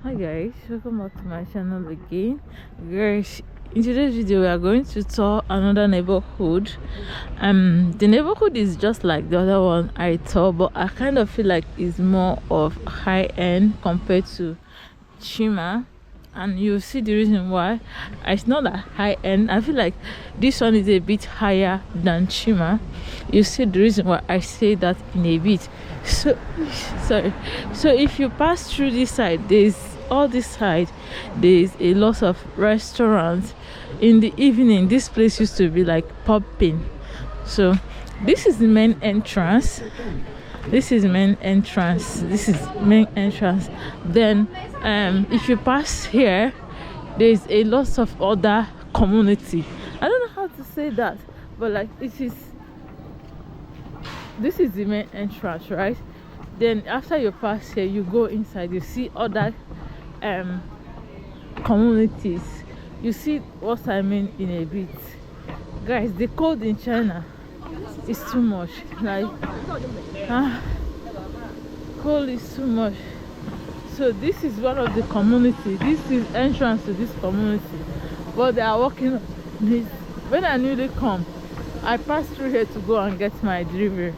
Hi guys, welcome back to my channel again. Guys, in today's video we are going to tour another neighborhood. The neighborhood is just like the other one I tour, but I kind of feel like it's more of high end compared to Chima, and you see the reason why. It's not that high end. I feel like this one is a bit higher than Chima. You see the reason why I say that in a bit. So if you pass through this side, there's all this side, there's a lot of restaurants. In the evening this place used to be like popping. So this is the main entrance. This is main entrance. Then if you pass here, there's a lot of other community. I don't know how to say that, but like this is the main entrance, right? Then after you pass here, you go inside, you see other communities. You see what I mean in a bit. Guys, the cold in China is too much. Like cold is too much. So this is one of the community. This is entrance to this community, but they are working on this. When I newly come, I passed through here to go and get my delivery,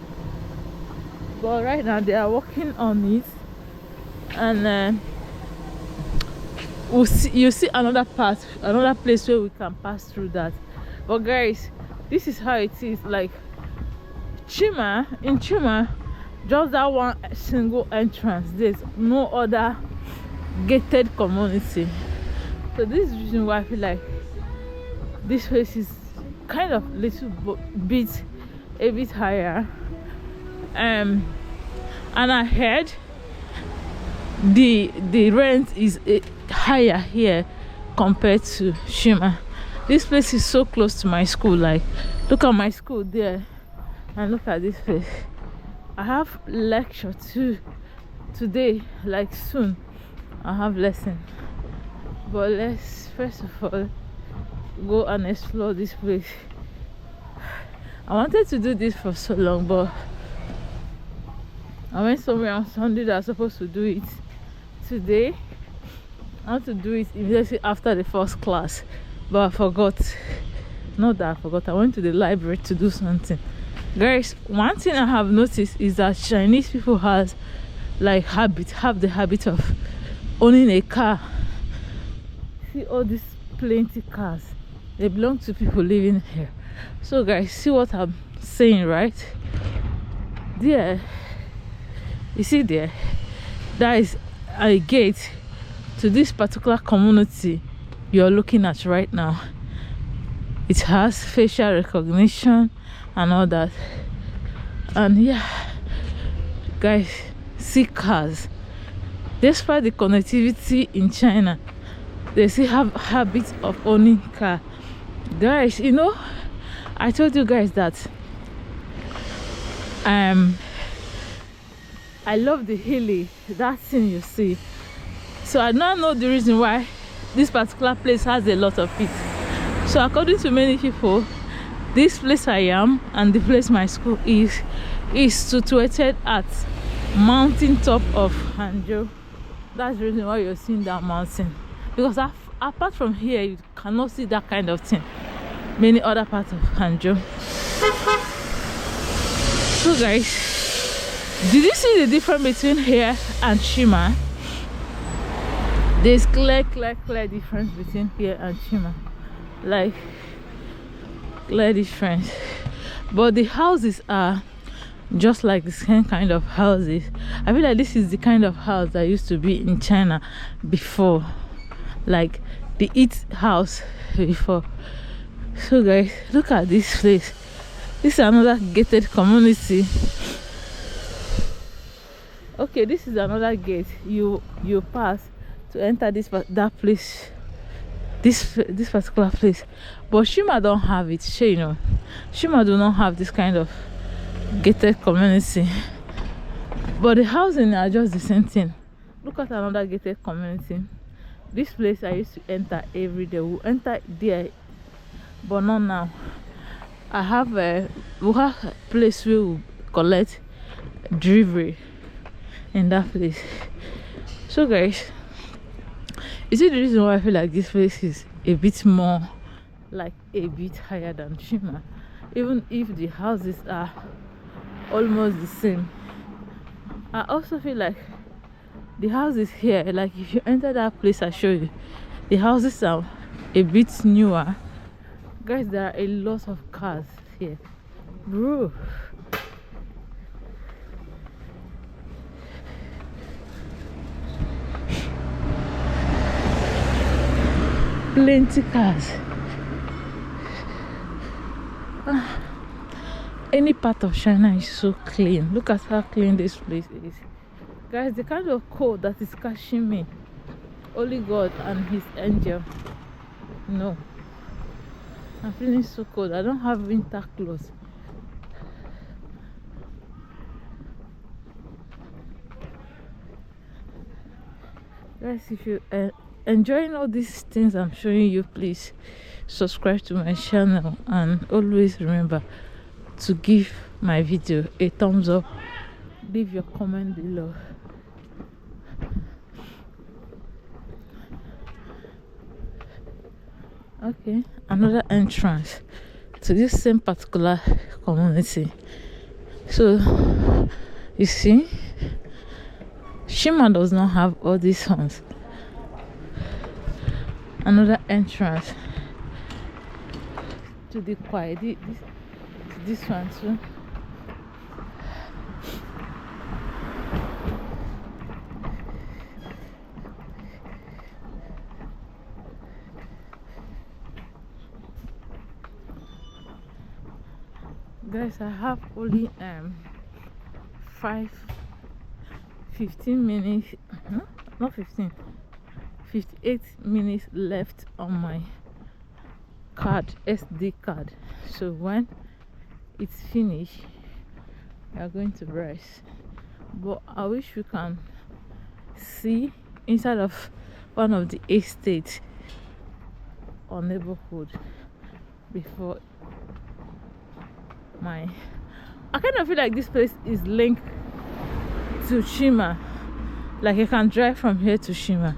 but right now they are working on it. And you see another place where we can pass through that. But guys, this is how it is. Like in Chima, just that one single entrance. There's no other gated community. So this is the reason why I feel like this place is kind of a bit higher. And I heard the rent is higher here compared to Chima. This place is so close to my school. Like, look at my school there, and look at this place. I have lecture today, like soon I have lesson. But let's first of all go and explore this place. I wanted to do this for so long, but I went somewhere on Sunday that I was supposed to do it today. I want to do it immediately after the first class, but I forgot. Not that I forgot, I went to the library to do something. Guys, one thing I have noticed is that Chinese people have the habit of owning a car. See all these plenty cars, they belong to people living here. So guys, see what I'm saying, right? There, you see there, that is a gate to this particular community you're looking at right now. It has facial recognition and all that. And yeah, guys, see cars. Despite the connectivity in China, they still have habits of owning car. Guys, you know, I told you guys that I love the hilly, that thing you see. So I now know the reason why this particular place has a lot of it. So according to many people, this place I am and the place my school is situated at mountain top of Hangzhou. That's the reason why you're seeing that mountain, because apart from here you cannot see that kind of thing many other parts of Hangzhou. So guys, did you see the difference between here and Chima? There's clear difference between here and Chima. Like, clear difference. But the houses are just like the same kind of houses. I feel like this is the kind of house that used to be in China before, like the Eat house before. So guys, look at this place. This is another gated community. Okay, this is another gate you pass to enter this particular place. But Chima don't have it. You know, Chima do not have this kind of gated community, but the housing are just the same thing. Look at another gated community. This place I used to enter every day. We'll enter there, but not now. We have a place where we collect delivery in that place. So guys, Is it the reason why I feel like this place is a bit more, like a bit higher than Shima, even if the houses are almost the same? I also feel like the houses here, like if you enter that place I showed you, the houses are a bit newer. Guys, there are a lot of cars here, bro. Plenty cars. Any part of China is so clean. Look at how clean this place is. Guys, the kind of cold that is catching me, only God and his angel no. I'm feeling so cold. I don't have winter clothes. Guys, if you enjoying all these things I'm showing you, please subscribe to my channel and always remember to give my video a thumbs up. Leave your comment below. Okay, another entrance to this same particular community. So you see, Shima does not have all these horns. Another entrance to the quiet, this one too. Guys, I have only 15 minutes, no, not 15, 58 minutes left on my card, SD card. So when it's finished, we are going to rest. But I wish we can see inside of one of the estates or neighborhood before I kind of feel like this place is linked to Shima. Like you can drive from here to Shima.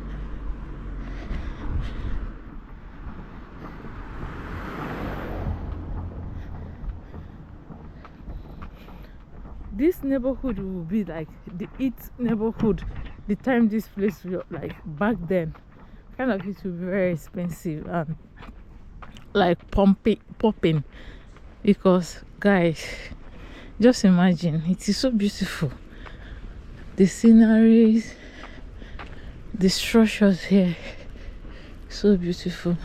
This neighborhood will be like the it neighborhood the time this place was like back then. Kind of it will be very expensive and like popping. Because guys, just imagine, it is so beautiful. The sceneries, the structures here, so beautiful.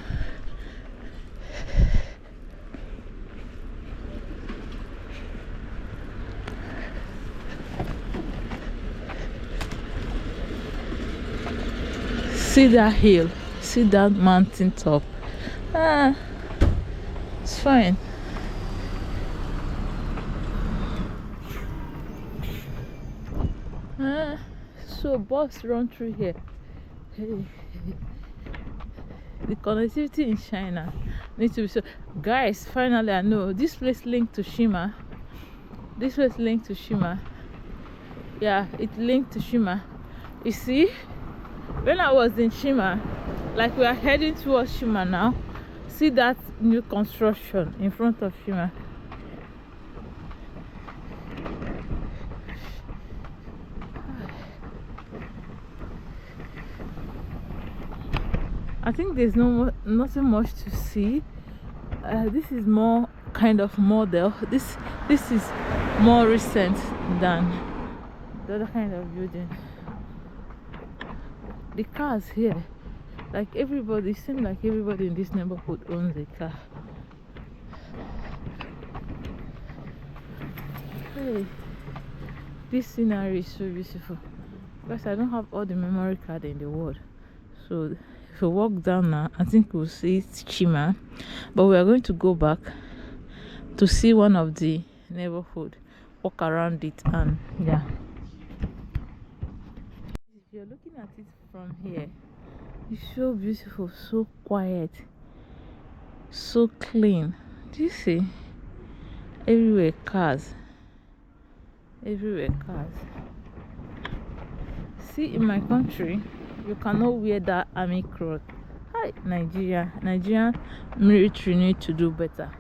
See that hill, see that mountain top. It's fine. So bus run through here. The connectivity in China needs to be so. Guys, finally I know this place linked to Shima. This place linked to Shima. Yeah, it linked to Shima. You see, when I was in Shima, like we are heading towards Shima now. See that new construction in front of Shima. I think there's nothing much to see. This is more kind of model. This is more recent than the other kind of building. The cars here, like everybody, seems like everybody in this neighborhood owns a car. Hey, this scenery is so beautiful. Because I don't have all the memory card in the world, so if we walk down now, I think we'll see Shima, but we are going to go back to see one of the neighborhood, walk around it, and yeah. If you're looking at it from here, it's so beautiful, so quiet, so clean. Do you see? Everywhere cars. See See, in my country, you cannot wear that army cloth. Hi, Nigerian military need to do better.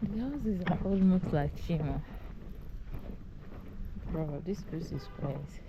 The houses are almost like Chima. Bro, this place is crazy.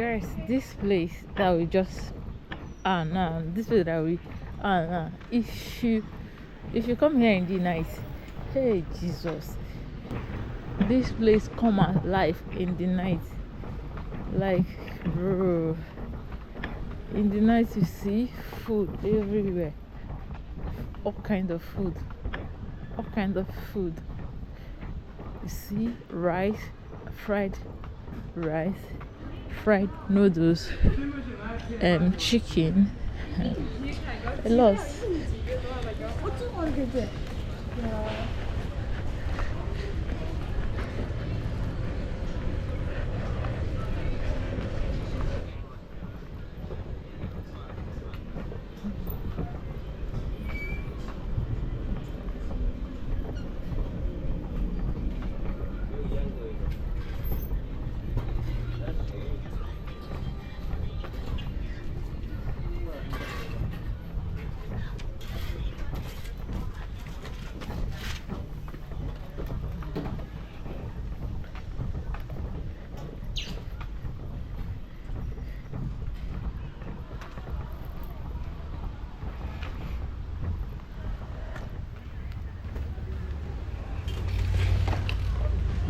guys, this place that we just this place that we if you come here in the night, hey Jesus, this place come alive in the night. Like, bro, in the night you see food everywhere, all kind of food. You see rice, fried noodles, chicken, a lot.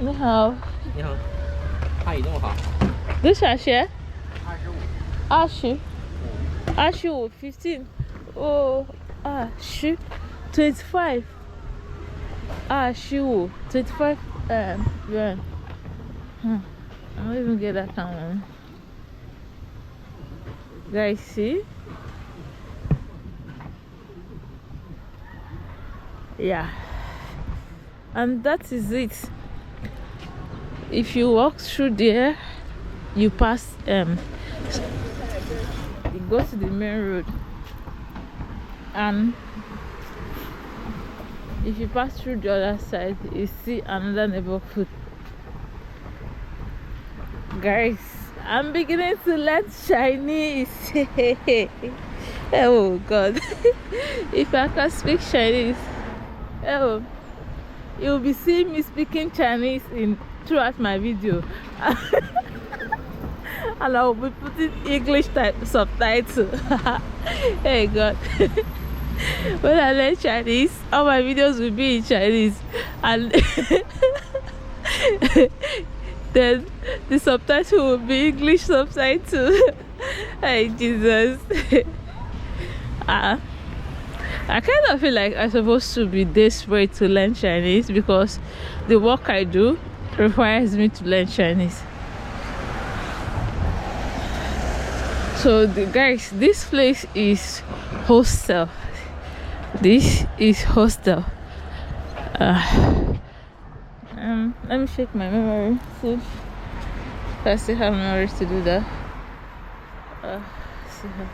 你好，你好，汉语这么好。多少钱25。 25 15 oh 20 25 25 25 yuan. I don't even get that kind. Guys, see? Yeah, and that is it. If you walk through there, you pass you go to the main road, and if you pass through the other side, you see another neighborhood. Guys, I'm beginning to learn Chinese. Oh God. If I can speak Chinese, you'll be seeing me speaking Chinese throughout my video. And I will be putting English subtitle. Hey God. When I learn Chinese, all my videos will be in Chinese, and then the subtitle will be English subtitle. Hey Jesus. I kind of feel like I'm supposed to be desperate to learn Chinese, because the work I do requires me to learn Chinese. So guys, this place is hostel. This is hostel. Let me check my memory, see if I still have memory to do that. See how